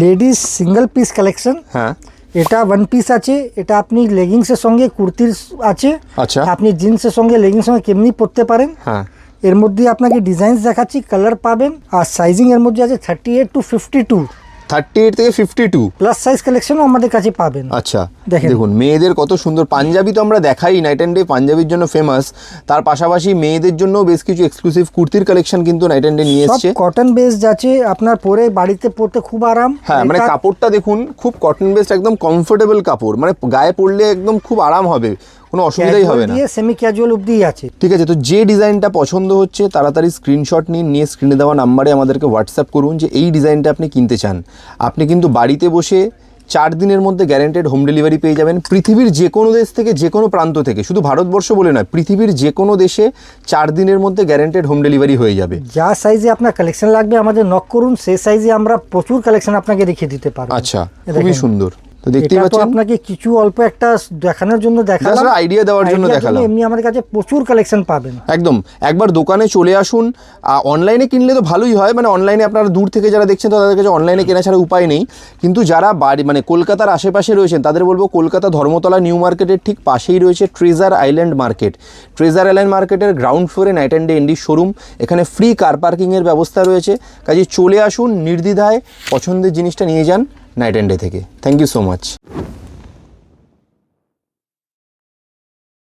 Ladies single piece collection. হ্যাঁ, এটা one piece আছে, এটা আপনি লেগিংসের সঙ্গে কুর্তির আছে। আচ্ছা, আপনি জিন্সের সঙ্গে লেগিংসের সঙ্গে কেমনি পরতে পারেন। হ্যাঁ, এর মধ্যে আপনাকে ডিজাইন দেখাচ্ছি, কালার পাবেন। আর সাইজিং এর মধ্যে আছে 38 to 52, 38 থেকে 52 প্লাস সাইজ কালেকশনও আমাদের কাছে পাবেন। আচ্ছা, দেখেন। দেখুন মেয়েদের কত সুন্দর পাঞ্জাবি তো আমরা দেখাই, নাইট অ্যান্ড ডে পাঞ্জাবির জন্য ফেমাস। তার পাশাপাশি মেয়েদের জন্য বেশ কিছু এক্সক্লুসিভ কুর্তির কালেকশন কিন্তু নাইট অ্যান্ড ডে নিয়ে সব এসেছে। কটন বেসড আছে, আপনার পরে বাড়িতে পরতে খুব আরাম। হ্যাঁ, মানে কাপড়টা দেখুন খুব কটন বেসড, একদম কমফোর্টেবল কাপড়, মানে গায়ে পরলে একদম খুব আরাম হবে, কোনো অসুবিধাই হবে না। সেমি ক্যাজুয়াল অবধি আছে। ঠিক আছে, তো যে ডিজাইনটা পছন্দ হচ্ছে তাড়াতাড়ি স্ক্রিনশট নিয়ে স্ক্রিনে দেওয়া নাম্বারে আমাদেরকে হোয়াটসঅ্যাপ করুন যে এই ডিজাইনটা আপনি কিনতে চান। আপনি কিন্তু বাড়িতে বসে 4 দিনের মধ্যে গ্যারেন্টেড হোম ডেলিভারি পেয়ে যাবেন। পৃথিবীর যে কোনো দেশ থেকে, যে কোনো প্রান্ত থেকে, শুধু ভারতবর্ষ বলে নয়, পৃথিবীর যে কোনো দেশে 4 দিনের মধ্যে গ্যারেন্টেড হোম ডেলিভারি হয়ে যাবে। যা সাইজে আপনার কালেকশন লাগবে আমাদের নক করুন, সেই সাইজে আমরা প্রচুর কালেকশন আপনাকে রেখে দিতে পারবো। আচ্ছা, খুবই সুন্দর। তো দেখতেই এটা তো পাচ্ছেন, আপনাকে কিছু অল্প একটা দেখানোর জন্য দেখালাম, জাস্ট আইডিয়া দেওয়ার জন্য দেখালাম। এমনি আমাদের কাছে প্রচুর কালেকশন পাবেন। একদম, একবার দোকানে চলে আসুন। অনলাইনে কিনলে তো ভালোই হয়, মানে অনলাইনে আপনারা দূর থেকে যারা দেখছেন তাদের কাছে অনলাইনে কেনা ছাড়া উপায় নেই। কিন্তু যারা বাড়ি মানে কলকাতার আশেপাশে রয়েছেন তাদের বলবো, কলকাতা ধর্মতলা নিউ মার্কেটের ঠিক পাশেই রয়েছে treasure island market. Treasure island মার্কেটের গ্রাউন্ড ফ্লোরে night and day ND showroom. এখানে ফ্রি কার পার্কিংয়ের ব্যবস্থা রয়েছে, কাজে চলে আসুন নির্দ্বিধায়, পছন্দের জিনিসটা নিয়ে যান নাইট অ্যান্ড ডে থেকে। Thank you so much.